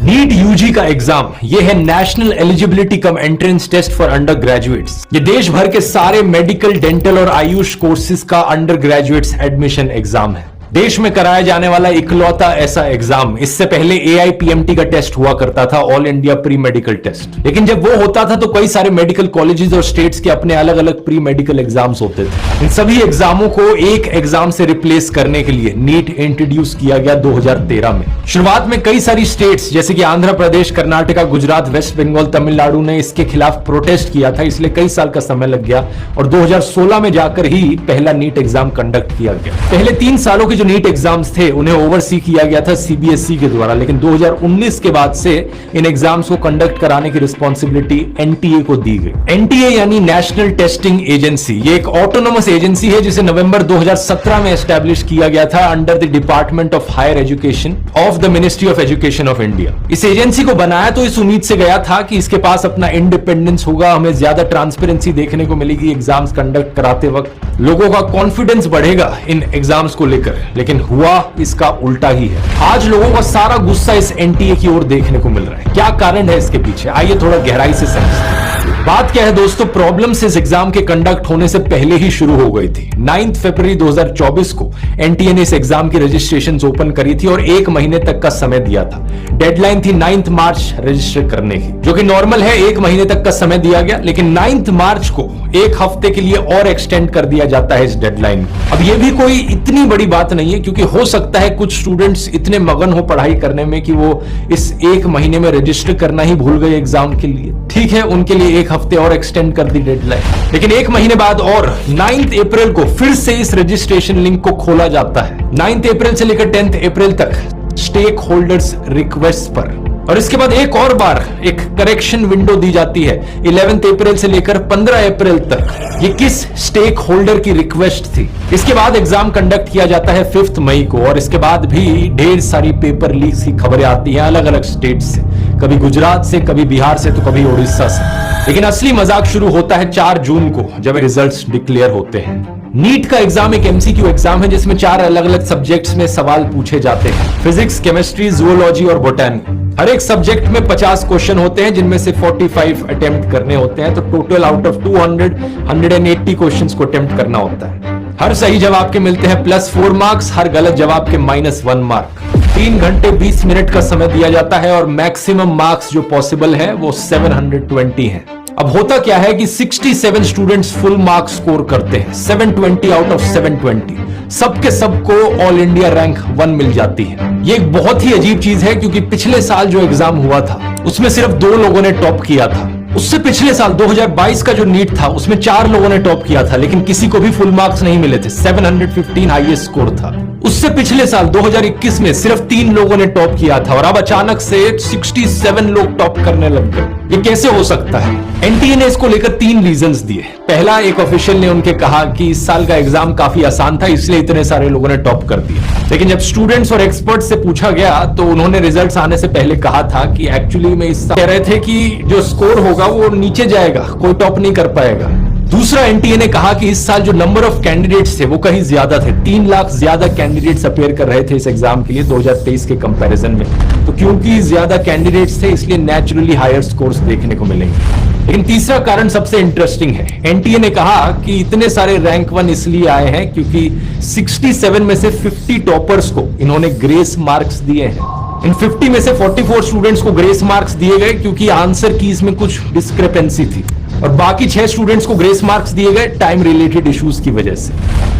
NEET UG का exam ये है national eligibility cum entrance test for undergraduates. ये देश भर के सारे मेडिकल, डेंटल और आयुष कोर्सेज का अंडर ग्रेजुएट्स एडमिशन एग्जाम है। देश में कराया जाने वाला इकलौता ऐसा एग्जाम। इससे पहले AIPMT का टेस्ट हुआ करता था, all India pre medical test. लेकिन जब वो होता था तो कई सारे मेडिकल कॉलेजेस और स्टेट्स के अपने अलग अलग प्री मेडिकल एग्जाम्स होते थे। इन सभी एग्जामों को एक एग्जाम से रिप्लेस करने के लिए नीट इंट्रोड्यूस किया गया 2013 में। शुरुआत में कई सारी स्टेट्स जैसे कि आंध्र प्रदेश, कर्नाटका, गुजरात, वेस्ट बंगाल, तमिलनाडु ने इसके खिलाफ प्रोटेस्ट किया था, इसलिए कई साल का समय लग गया और 2016 में जाकर ही पहला नीट एग्जाम कंडक्ट किया गया। पहले 3 सालों के जो नीट एग्जाम्स थे उन्हें ओवरसी किया गया था CBSE के द्वारा, लेकिन 2019 के बाद से इन एग्जाम्स को कंडक्ट कराने की रिस्पॉन्सिबिलिटी NTA को दी गई। NTA यानी नेशनल टेस्टिंग एजेंसी, ये एक ऑटोनोमस एजेंसी है जिसे नवंबर 2017 में एस्टैब्लिश किया गया था under the department of higher education of the ministry of education of India. इस एजेंसी को बनाया तो इस उम्मीद से गया था कि इसके पास अपना इंडिपेंडेंस होगा, हमें ज्यादा ट्रांसपेरेंसी देखने को मिलेगी एग्जाम्स कंडक्ट कराते वक्त, लोगों का कॉन्फिडेंस बढ़ेगा इन एग्जाम्स को लेकर। लेकिन हुआ इसका उल्टा ही है। आज लोगों का सारा गुस्सा इस NTA की ओर देखने को मिल रहा है। क्या कारण है इसके पीछे, आइए थोड़ा गहराई से समझते हैं। बात क्या है दोस्तों, प्रॉब्लम्स इस एग्जाम के कंडक्ट होने से पहले ही शुरू हो गई थी। 9 फरवरी 2024 को NTA ने इस एग्जाम की रजिस्ट्रेशन ओपन करी थी और 1 महीने तक का समय दिया था। डेडलाइन थी 9 मार्च रजिस्टर करने की, जो कि नॉर्मल है, 1 महीने तक का समय दिया गया। लेकिन 9 मार्च को 1 हफ्ते के लिए और एक्सटेंड कर दिया जाता है इस डेडलाइन। अब ये भी कोई इतनी बड़ी बात नहीं है, क्योंकि हो सकता है कुछ स्टूडेंट्स इतने मगन हो पढ़ाई करने में कि वो इस 1 महीने में रजिस्टर करना ही भूल गए एग्जाम के लिए। ठीक है, उनके लिए 1 हफ्ते और एक्सटेंड कर दी डेडलाइन। लेकिन 1 महीने बाद और 9 अप्रैल को फिर से इस रजिस्ट्रेशन लिंक को खोला जाता है। 9 अप्रैल से लेकर 10 अप्रैल तक स्टेक होल्डर्स रिक्वेस्ट पर, और इसके बाद एक और बार एक करेक्शन विंडो दी जाती है 11 अप्रैल से लेकर 15 अप्रैल तक। ये किस स्टेक होल्डर की रिक्वेस्ट थी? इसके बाद एग्जाम कंडक्ट किया जाता है 5 मई को, और इसके बाद भी ढेर सारी पेपर लीक्स की खबरें आती हैं अलग अलग स्टेट से, कभी गुजरात से, कभी बिहार से, तो कभी उड़ीसा से। लेकिन असली मजाक शुरू होता है 4 जून को, जब रिजल्ट्स डिक्लेयर होते हैं। नीट का एग्जाम एक MCQ एग्जाम है जिसमें 4 अलग अलग सब्जेक्ट्स में सवाल पूछे जाते हैं, फिजिक्स, केमिस्ट्री, जूलॉजी और बोटैनी। हर एक सब्जेक्ट में 50 क्वेश्चन होते हैं, जिनमें से 45 अटेम्प्ट करने होते हैं, तो टोटल आउट ऑफ 200 180 क्वेश्चंस को अटेम्प्ट करना होता है। हर सही जवाब के मिलते हैं +4 मार्क्स, हर गलत जवाब के -1 मार्क। 3 घंटे 20 मिनट का समय दिया जाता है और मैक्सिमम मार्क्स जो पॉसिबल है वो 720 है। अब होता क्या है कि 67 स्टूडेंट्स फुल मार्क्स स्कोर करते हैं, 720 आउट ऑफ 720। सबके सबको ऑल इंडिया रैंक 1 मिल जाती है। ये एक बहुत ही अजीब चीज है, क्योंकि पिछले साल जो एग्जाम हुआ था उसमें सिर्फ 2 लोगों ने टॉप किया था। उससे पिछले साल 2022 का जो नीट था उसमें 4 लोगों ने टॉप किया था, लेकिन किसी को भी फुल मार्क्स नहीं मिले थे। 715 हाईएस्ट स्कोर था। उससे पिछले साल 2021 में सिर्फ 3 लोगों ने टॉप किया था, और अब अचानक से 67 लोग टॉप करने लग गए। ये कैसे हो सकता है? NTA ने इसको लेकर 3 रीजंस दिए। पहला, एक ऑफिशियल ने उनके कहा कि इस साल का एग्जाम काफी आसान था, इसलिए इतने सारे लोगों ने टॉप कर दिया। लेकिन जब स्टूडेंट्स और एक्सपर्ट्स से पूछा गया तो उन्होंने रिजल्ट्स आने से पहले कहा था कि एक्चुअली में इस साल कह रहे थे कि जो स्कोर होगा वो नीचे जाएगा, कोई टॉप नहीं कर पाएगा। दूसरा, NTA ने कहा कि इस साल जो नंबर ऑफ कैंडिडेट्स थे वो कहीं ज्यादा थे, 3 लाख ज्यादा कैंडिडेट्स अपेयर कर रहे थे इस एग्जाम के लिए 2023 के कंपैरिजन में। तो क्योंकि ज्यादा कैंडिडेट्स थे इसलिए नेचुरली हायर स्कोर्स देखने को मिलेंगे। लेकिन तीसरा कारण सबसे इंटरेस्टिंग है। NTA ने कहा कि इतने सारे रैंक 1 इसलिए आए हैं क्योंकि 67 में से 50 टॉपर्स को इन्होंने ग्रेस मार्क्स दिए हैं। इन 50 में से 44 स्टूडेंट्स को ग्रेस मार्क्स दिए गए क्योंकि आंसर कीज में कुछ डिस्क्रिपेंसी थी, और बाकी 6 स्टूडेंट्स को ग्रेस मार्क्स दिए गए टाइम रिलेटेड इश्यूज की वजह से।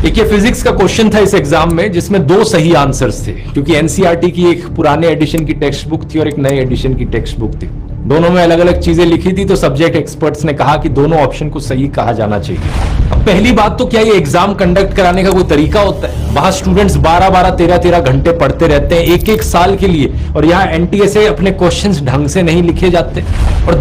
एक ये फिजिक्स का क्वेश्चन था इस एग्जाम में जिसमें 2 सही आंसर्स थे, क्योंकि NCERT की एक पुराने एडिशन की टेक्स्ट बुक थी और एक नए एडिशन की टेक्स्ट बुक थी। दोनों में अलग अलग चीजें लिखी थी, तो सब्जेक्ट एक्सपर्ट्स ने कहा कि दोनों ऑप्शन को सही कहा जाना चाहिए। अब पहली बात तो क्या ये एग्जाम कंडक्ट कराने का कोई तरीका होता है? वहां स्टूडेंट्स 12-12 13-13 घंटे पढ़ते रहते हैं 1-1 साल के लिए, और यहाँ NTA से अपने क्वेश्चंस ढंग से नहीं लिखे जाते। और